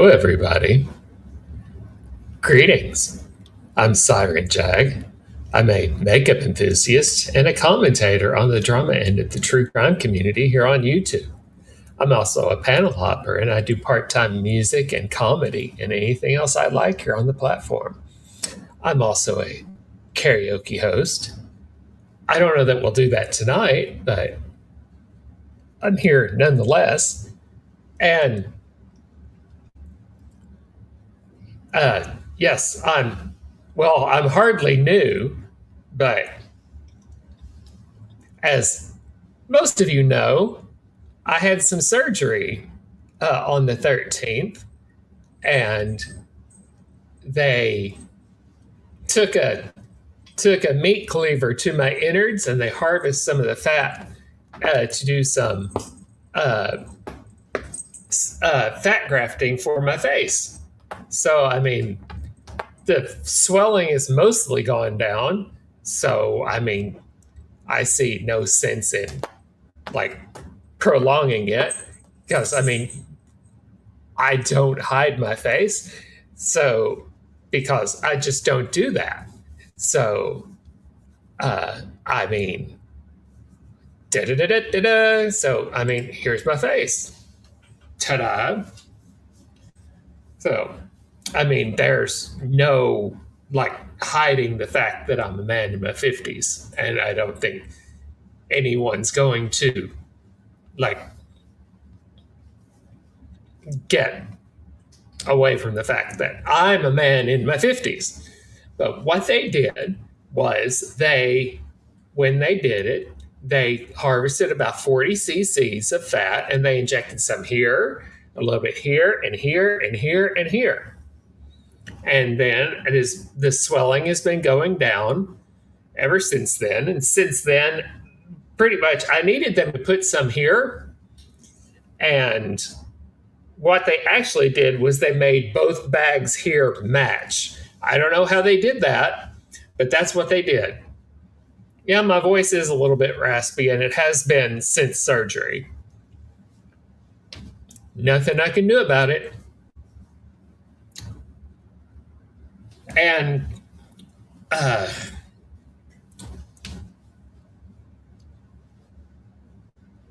everybody. Greetings. I'm Siren Jag. I'm a makeup enthusiast and a commentator on the drama end of the true crime community here on YouTube. I'm also a panel hopper, and I do part-time music and comedy and anything else I like here on the platform. I'm also a karaoke host. I don't know that we'll do that tonight, but I'm here nonetheless. And yes, I'm hardly new, but as most of you know, I had some surgery on the 13th, and they took a meat cleaver to my innards, and they harvest some of the fat to do some fat grafting for my face. So, I mean, the swelling is mostly gone down. So, I mean, I see no sense in prolonging it because, I mean, I don't hide my face. So, because I just don't do that. So, I mean, da-da-da-da-da-da. So, I mean, here's my face. Ta-da. So, I mean, there's no hiding the fact that I'm a man in my 50s, and I don't think anyone's going to get away from the fact that I'm a man in my 50s. But what they did was when they did it, they harvested about 40 cc's of fat, and they injected some here, a little bit here, and here, and here, and here. And then the swelling has been going down ever since then. And since then, pretty much, I needed them to put some here. And what they actually did was they made both bags here match. I don't know how they did that, but that's what they did. Yeah, my voice is a little bit raspy, and it has been since surgery. Nothing I can do about it. And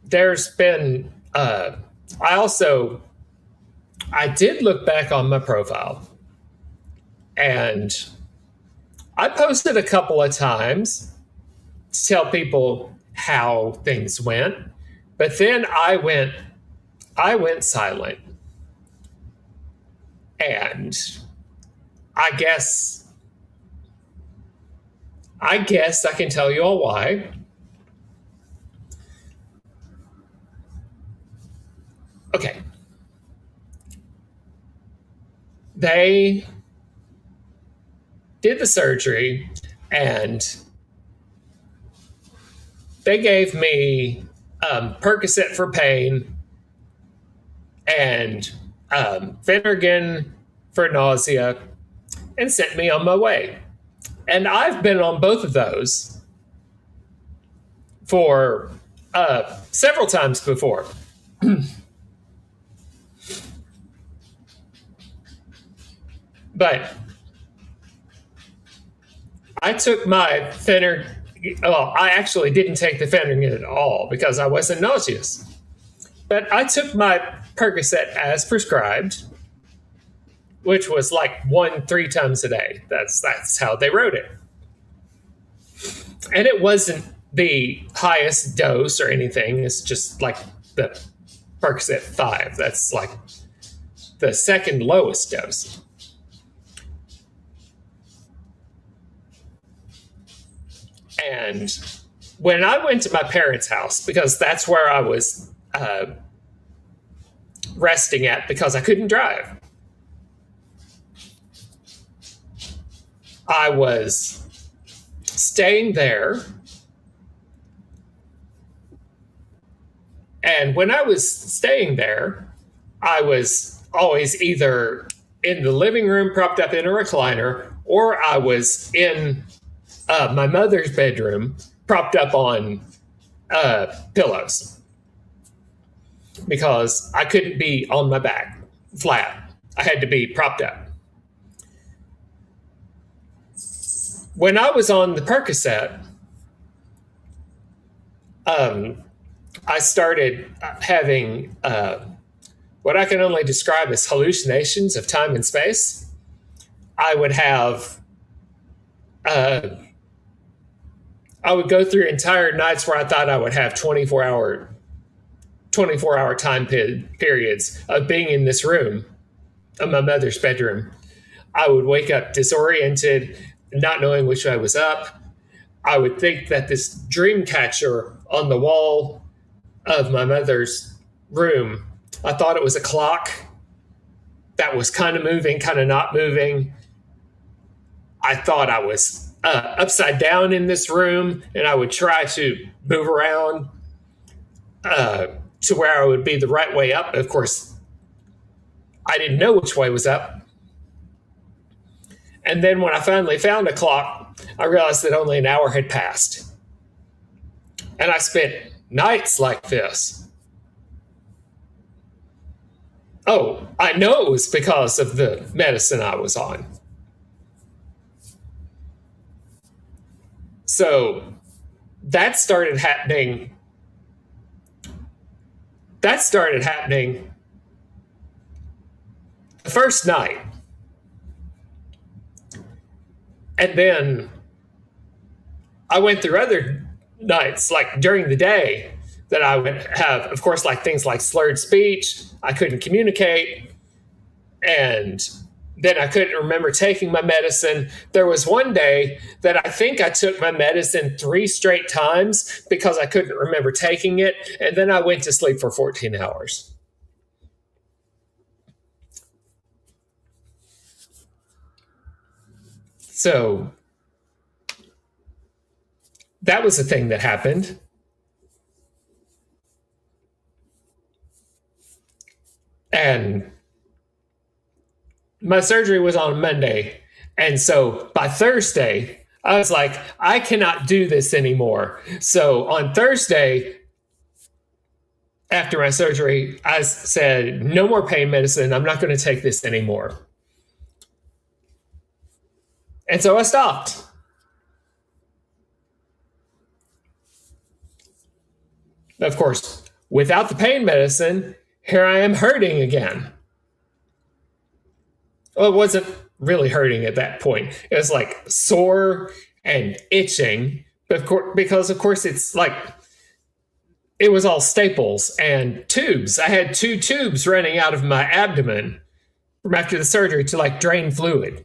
there's been, I did look back on my profile, and I posted a couple of times to tell people how things went, but then I went silent. And I guess I can tell you all why. Okay. They did the surgery, and they gave me Percocet for pain and Phenergan for nausea, and sent me on my way. And I've been on both of those for several times before. But I took my Phenergan. Well, I actually didn't take the Phenergan at all because I wasn't nauseous. But I took my Percocet as prescribed, which was 3 times a day. That's how they wrote it. And it wasn't the highest dose or anything. It's just the Percocet 5. That's the second lowest dose. And when I went to my parents' house, because that's where I was resting at because I couldn't drive, I was staying there. And when I was staying there, I was always either in the living room propped up in a recliner, or I was in my mother's bedroom propped up on pillows because I couldn't be on my back flat. I had to be propped up. When I was on the Percocet, I started having what I can only describe as hallucinations of time and space. I would have, I would go through entire nights where I thought I would have 24-hour time periods of being in this room, in my mother's bedroom. I would wake up disoriented, not knowing which way was up. I would think that this dream catcher on the wall of my mother's room, I thought it was a clock that was kind of moving, kind of not moving. I thought I was upside down in this room, and I would try to move around to where I would be the right way up. Of course, I didn't know which way was up. And then when I finally found a clock, I realized that only an hour had passed. And I spent nights like this. Oh, I know it was because of the medicine I was on. So that started happening. That started happening the first night. And then I went through other nights, like during the day, that I would have, of course, like things like slurred speech. I couldn't communicate. And then I couldn't remember taking my medicine. There was one day that I think I took my medicine 3 straight times because I couldn't remember taking it. And then I went to sleep for 14 hours. So that was a thing that happened. And my surgery was on Monday. And so by Thursday, I was like, I cannot do this anymore. So on Thursday, after my surgery, I said, no more pain medicine. I'm not going to take this anymore. And so I stopped. Of course, without the pain medicine, here I am hurting again. Well, it wasn't really hurting at that point. It was like sore and itching, because of course it's like, it was all staples and tubes. I had 2 tubes running out of my abdomen from after the surgery to like drain fluid.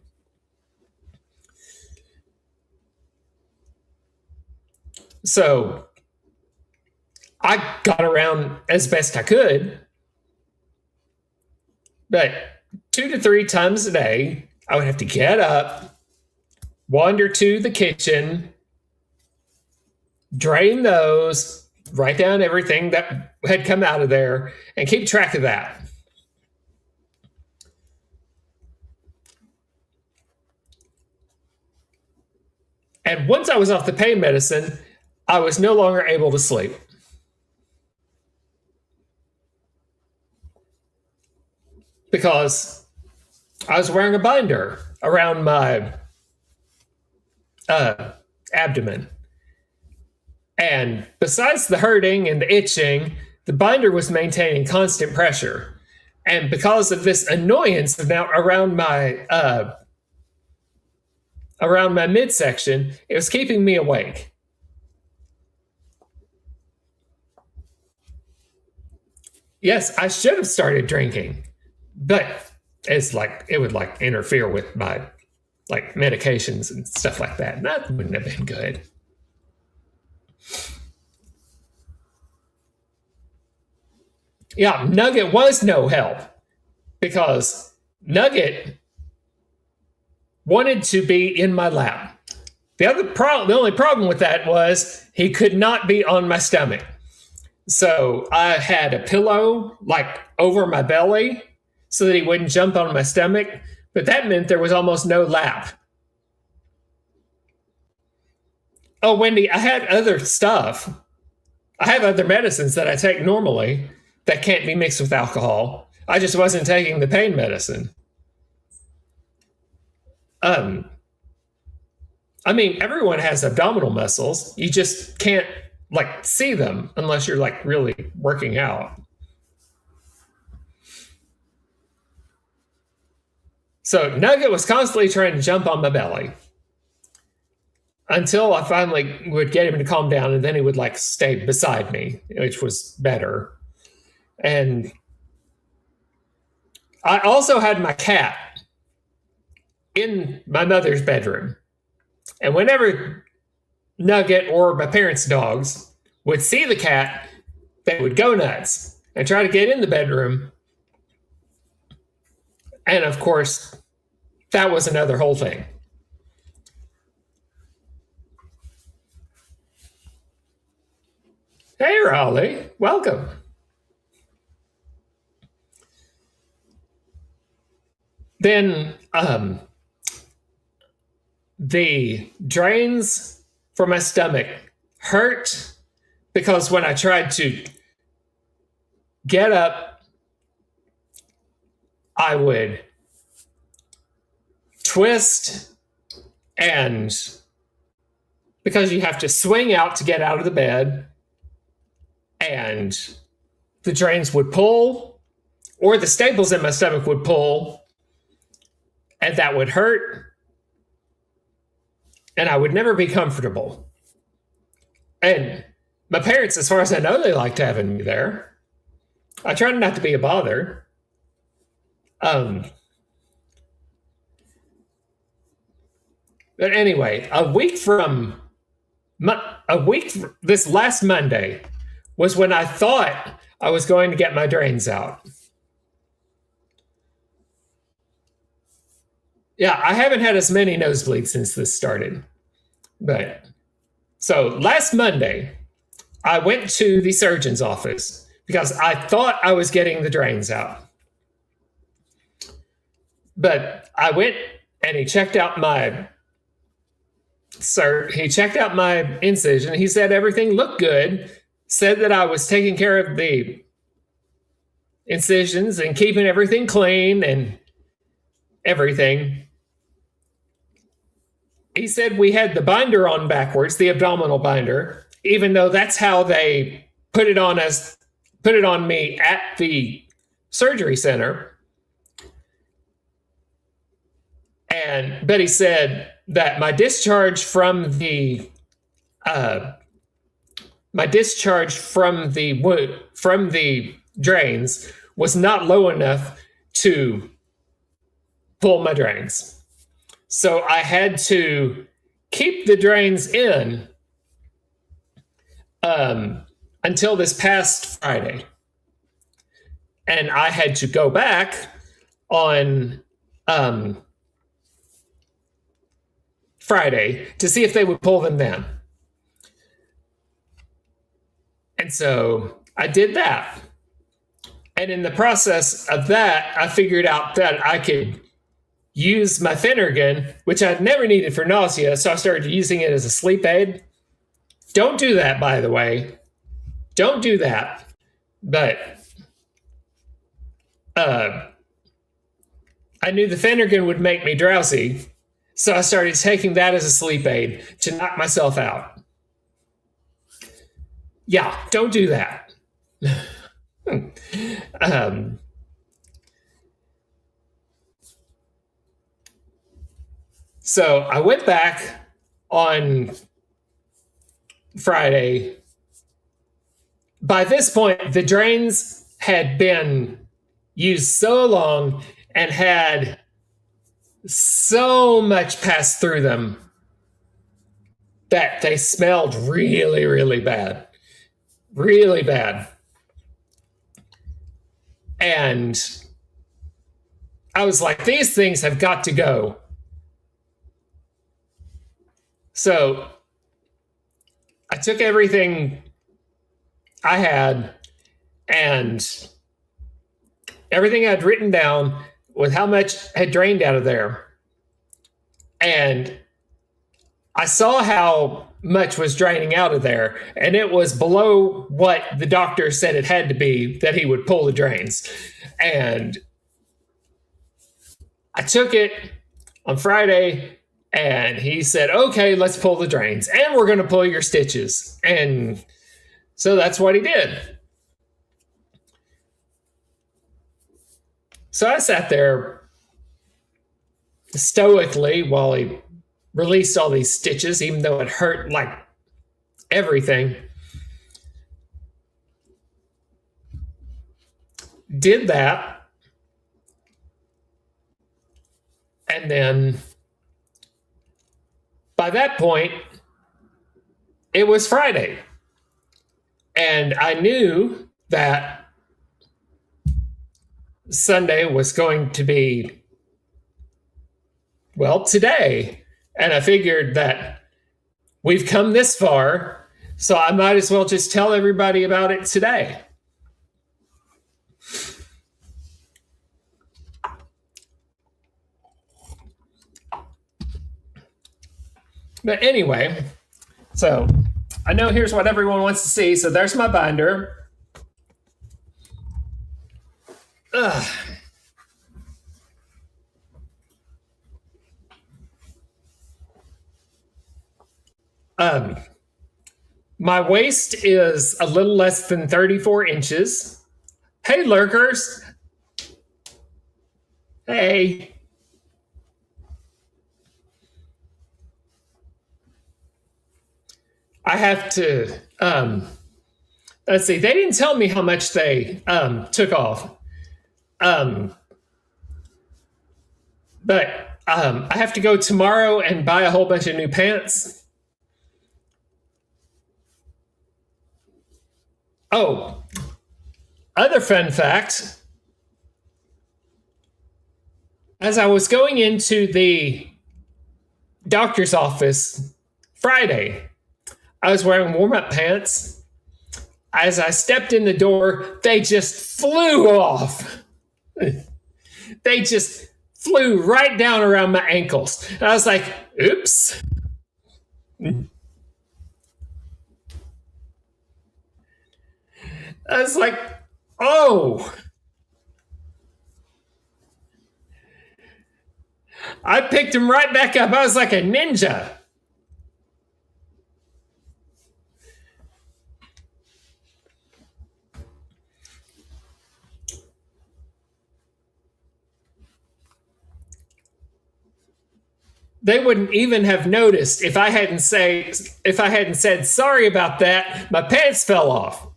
So I got around as best I could, but 2 to 3 times a day, I would have to get up, wander to the kitchen, drain those, write down everything that had come out of there, and keep track of that. And once I was off the pain medicine, I was no longer able to sleep. Because I was wearing a binder around my abdomen. And besides the hurting and the itching, the binder was maintaining constant pressure. And because of this annoyance now around my midsection, it was keeping me awake. Yes, I should have started drinking, but it's like it would like interfere with my like medications and stuff like that. And that wouldn't have been good. Yeah, Nugget was no help because Nugget wanted to be in my lap. The only problem with that was he could not be on my stomach. So I had a pillow like over my belly so that he wouldn't jump on my stomach, but that meant there was almost no lap. Oh, Wendy, I had other stuff. I have other medicines that I take normally that can't be mixed with alcohol. I just wasn't taking the pain medicine. Um, I mean, everyone has abdominal muscles. You just can't like see them unless you're like really working out. So Nugget was constantly trying to jump on my belly until I finally would get him to calm down, and then he would like stay beside me, which was better. And I also had my cat in my mother's bedroom. And whenever Nugget or my parents' dogs would see the cat, they would go nuts and try to get in the bedroom. And of course, that was another whole thing. Hey, Raleigh, welcome. Then the drains for my stomach hurt because when I tried to get up, I would twist, and because you have to swing out to get out of the bed, and the drains would pull, or the staples in my stomach would pull, and that would hurt, and I would never be comfortable. And my parents, as far as I know, they liked having me there. I tried not to be a bother. But anyway, this last Monday was when I thought I was going to get my drains out. Yeah, I haven't had as many nosebleeds since this started. But so last Monday, I went to the surgeon's office because I thought I was getting the drains out. But I went and he checked out my incision. He said everything looked good, said that I was taking care of the incisions and keeping everything clean and everything. He said we had the binder on backwards, the abdominal binder, even though that's how they put it on me at the surgery center. But he said that my discharge from the drains was not low enough to pull my drains. So I had to keep the drains in until this past Friday. And I had to go back on Friday to see if they would pull them then. And so I did that. And in the process of that, I figured out that I could use my Phenergan, which I'd never needed for nausea, so I started using it as a sleep aid. Don't do that, by the way. Don't do that. But I knew the Phenergan would make me drowsy, so I started taking that as a sleep aid to knock myself out. Yeah, don't do that. So I went back on Friday. By this point, the drains had been used so long and had so much passed through them that they smelled really, really bad. Really bad. And I was like, these things have got to go. So I took everything I had and everything I'd written down with how much had drained out of there. And I saw how much was draining out of there, and it was below what the doctor said it had to be that he would pull the drains. And I took it, on Friday, and he said, okay, let's pull the drains, and we're going to pull your stitches. And so that's what he did. So I sat there stoically while he released all these stitches, even though it hurt like everything. Did that. And then by that point, it was Friday. And I knew that Sunday was going to be, well, today. And I figured that we've come this far, so I might as well just tell everybody about it today. But anyway, so I know here's what everyone wants to see. So there's my binder. Ugh. My waist is a little less than 34 inches. Hey, lurkers. Hey. I have to, let's see, they didn't tell me how much they took off. But I have to go tomorrow and buy a whole bunch of new pants. Oh, other fun fact. As I was going into the doctor's office Friday, I was wearing warm-up pants. As I stepped in the door, they just flew off. They just flew right down around my ankles. And I was like, oops. I was like, oh. I picked him right back up. I was like a ninja. They wouldn't even have noticed if I hadn't said sorry about that. My pants fell off.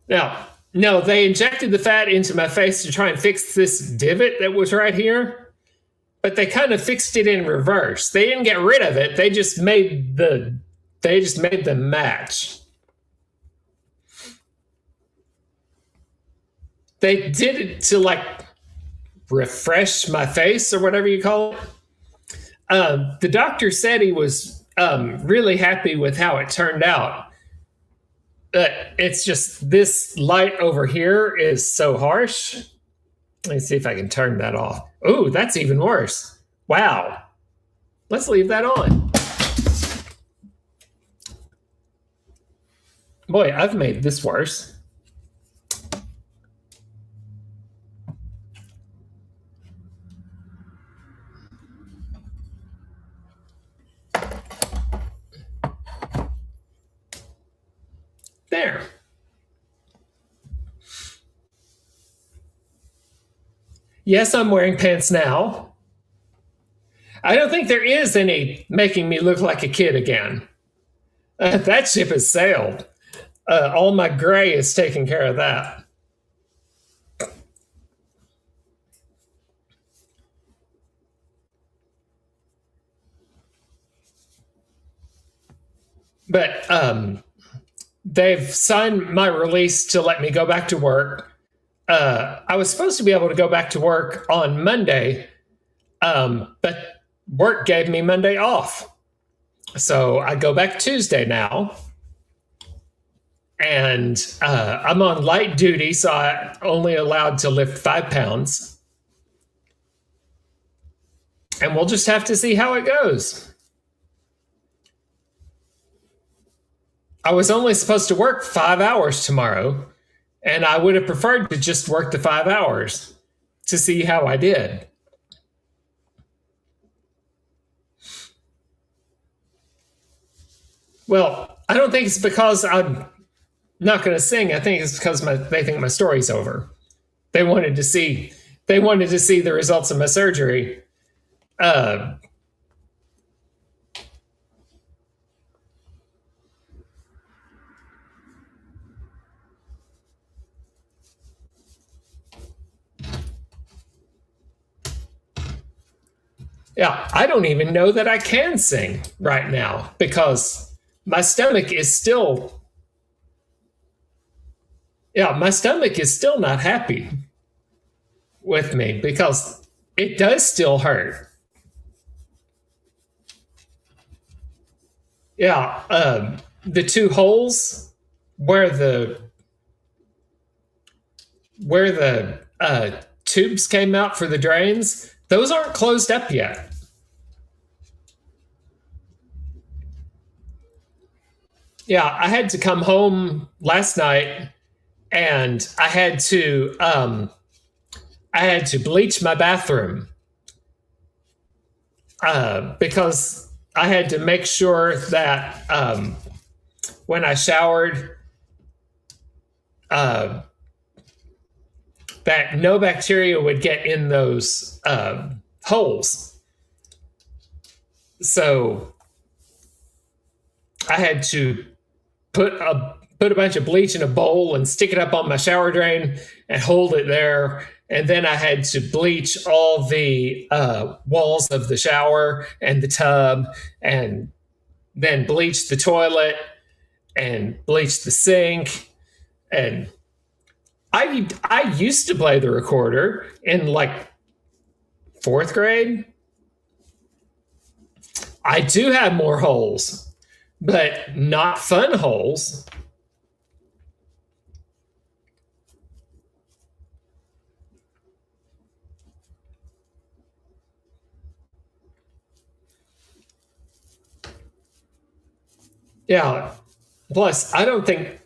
Now, no, they injected the fat into my face to try and fix this divot that was right here, but they kind of fixed it in reverse. They didn't get rid of it. They just made them match. They did it to like refresh my face or whatever you call it. The doctor said he was really happy with how it turned out. It's just this light over here is so harsh. Let me see if I can turn that off. Ooh, that's even worse. Wow. Let's leave that on. Boy, I've made this worse. There. Yes, I'm wearing pants now. I don't think there is any making me look like a kid again. That ship has sailed. All my gray is taking care of that. But they've signed my release to let me go back to work. I was supposed to be able to go back to work on Monday, but work gave me Monday off. So I go back Tuesday now. And I'm on light duty, so I'm only allowed to lift 5 pounds. And we'll just have to see how it goes. I was only supposed to work 5 hours tomorrow, and I would have preferred to just work the 5 hours. to see how I did. Well, I don't think it's because I'm not going to sing. I think it's because they think my story's over. They wanted to see the results of my surgery. Uh, yeah, I don't even know that I can sing right now because my stomach is still my stomach is still not happy with me because it does still hurt. Yeah, the two holes where the tubes came out for the drains, those aren't closed up yet. Yeah, I had to come home last night and I had to bleach my bathroom because I had to make sure that when I showered, uh, that no bacteria would get in those holes. So I had to put a bunch of bleach in a bowl and stick it up on my shower drain and hold it there. And then I had to bleach all the walls of the shower and the tub, and then bleach the toilet and bleach the sink. And I used to play the recorder in like fourth grade. I do have more holes, but not fun holes. Yeah. Plus, I don't think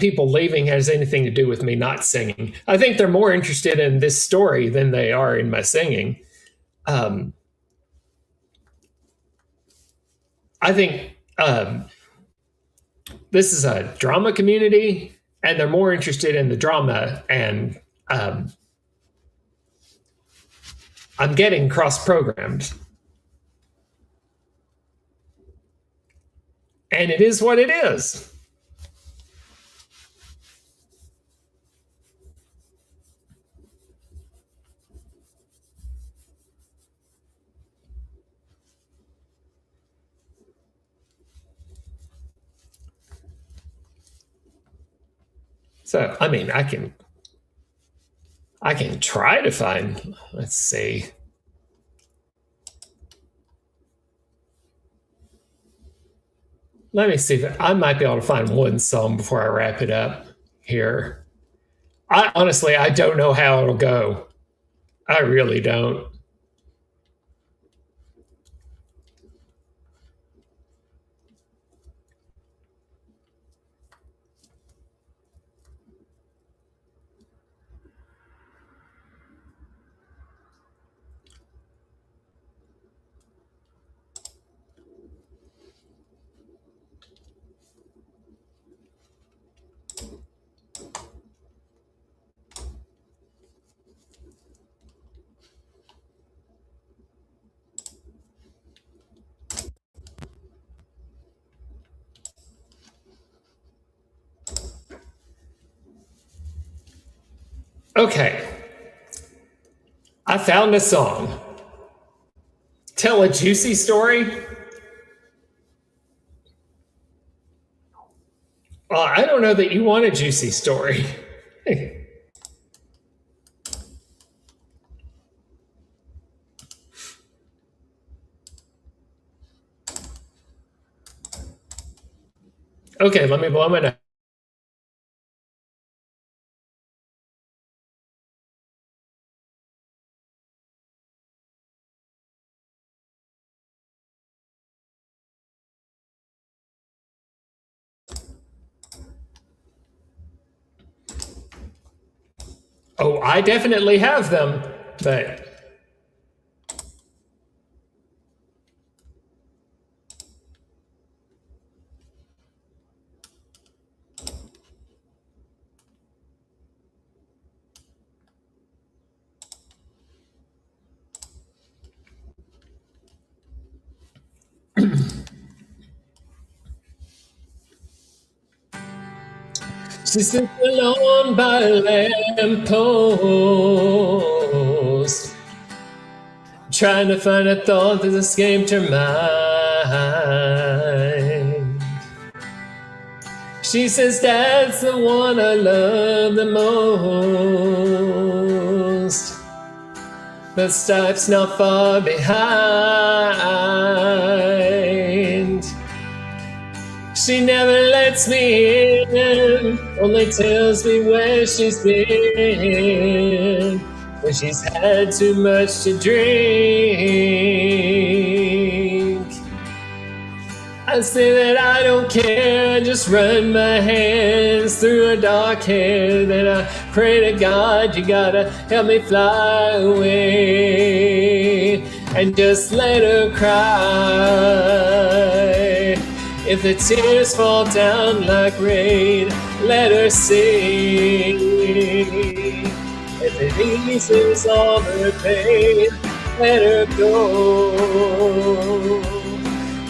people leaving has anything to do with me not singing. I think they're more interested in this story than they are in my singing. Um, I think this is a drama community, and they're more interested in the drama. And um, I'm getting cross programmed, and it is what it is. So, I mean, I can try to find. Let's see. Let me see if I might be able to find one song before I wrap it up here. I honestly, I don't know how it'll go. I really don't. Okay, I found a song. Tell a juicy story. Well, I don't know that you want a juicy story. Okay, let me blow my nose. Oh, I definitely have them, but she sits alone by a lamppost, trying to find a thought that escaped her mind. She says, "That's the one I love the most. The stip's not far behind. She never lets me in, only tells me where she's been when she's had too much to drink." I say that I don't care, I just run my hands through her dark hair. Then I pray to God, you gotta help me fly away and just let her cry. If the tears fall down like rain, let her sing. If it eases all her pain, let her go.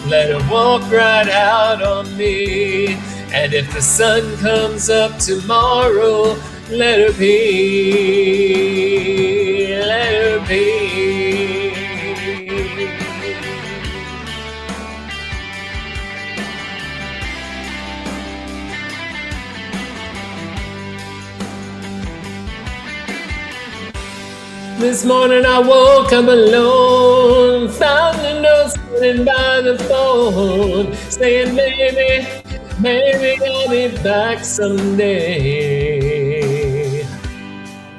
Let her walk right out on me. And if the sun comes up tomorrow, let her be. Let her be. This morning I woke up alone, found a note sitting by the phone, saying maybe I'll be back someday.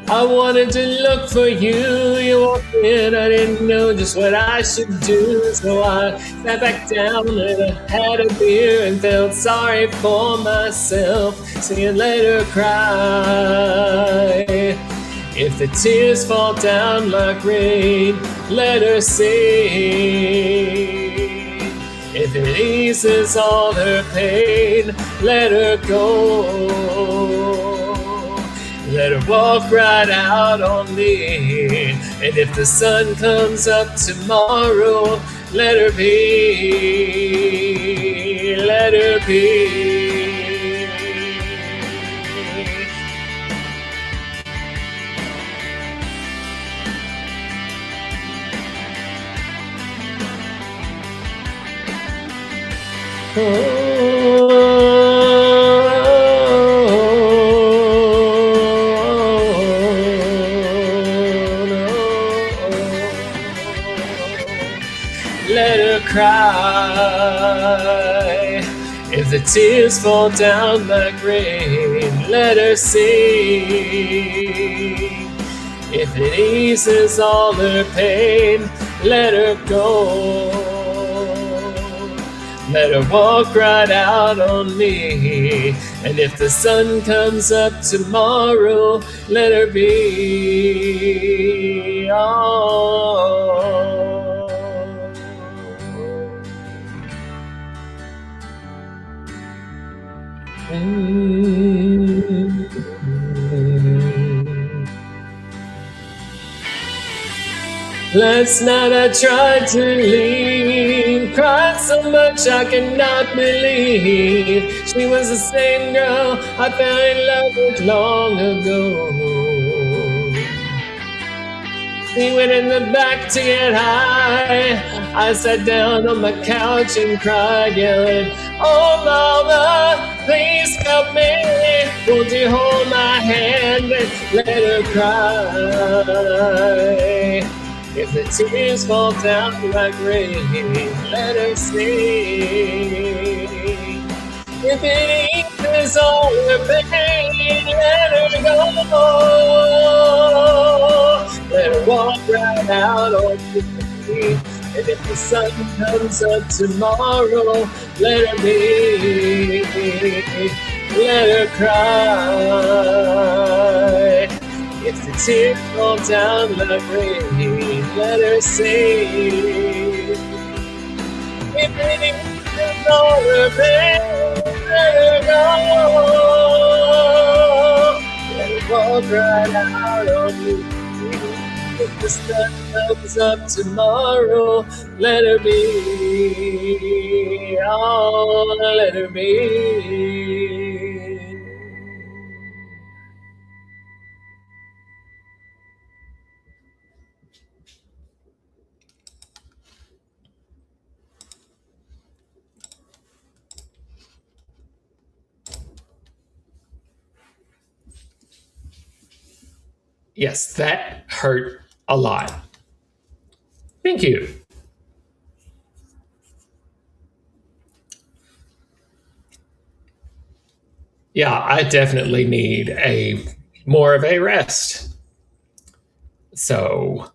I wanted to look for you, you walked in, I didn't know just what I should do. So I sat back down and I had a beer and felt sorry for myself, saying let her cry. If the tears fall down like rain, let her sing. If it eases all her pain, let her go. Let her walk right out on me. And if the sun comes up tomorrow, let her be. Let her be. Oh, no. Let her cry. If the tears fall down like rain, let her sing. If it eases all her pain, let her go. Let her walk right out on me. And if the sun comes up tomorrow, let her be. Oh. Last night I tried to leave, cried so much I cannot believe she was the same girl I fell in love with long ago. She went in the back to get high. I sat down on my couch and cried, yelling, "Oh mama, please help me. Won't you hold my hand and let her cry? If the tears fall down like rain, let her sing. If it eases all her pain, let her go. Let her walk right out on me. And if the sun comes up tomorrow, let her be. Let her cry. makes the tears fall down like rain. Let her sing. It is all her pain. Let her go. Let her walk right out on you. If the sun comes up tomorrow, let her be. Oh, let her be. Yes, that hurt a lot. Thank you. Yeah, I definitely need a more of a rest. So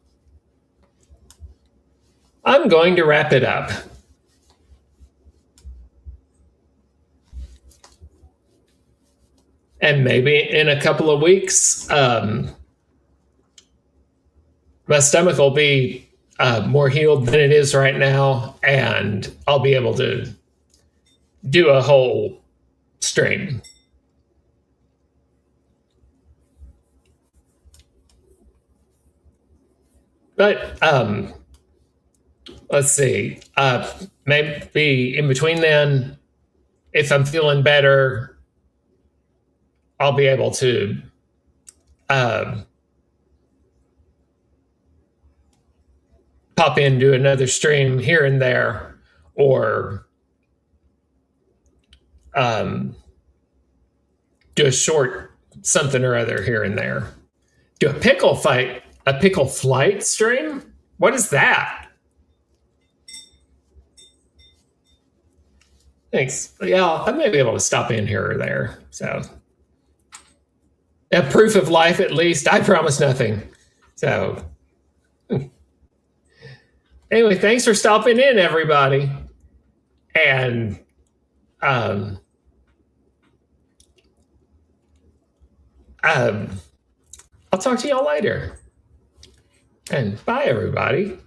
I'm going to wrap it up. And maybe in a couple of weeks, my stomach will be more healed than it is right now, and I'll be able to do a whole stream. But let's see. Maybe in between then, if I'm feeling better, I'll be able to pop in, do another stream here and there, or do a short something or other here and there. Do a pickle flight stream? What is that? Thanks. Yeah, I may be able to stop in here or there. So, a proof of life at least. I promise nothing. So, anyway, thanks for stopping in, everybody. And I'll talk to y'all later. And bye, everybody.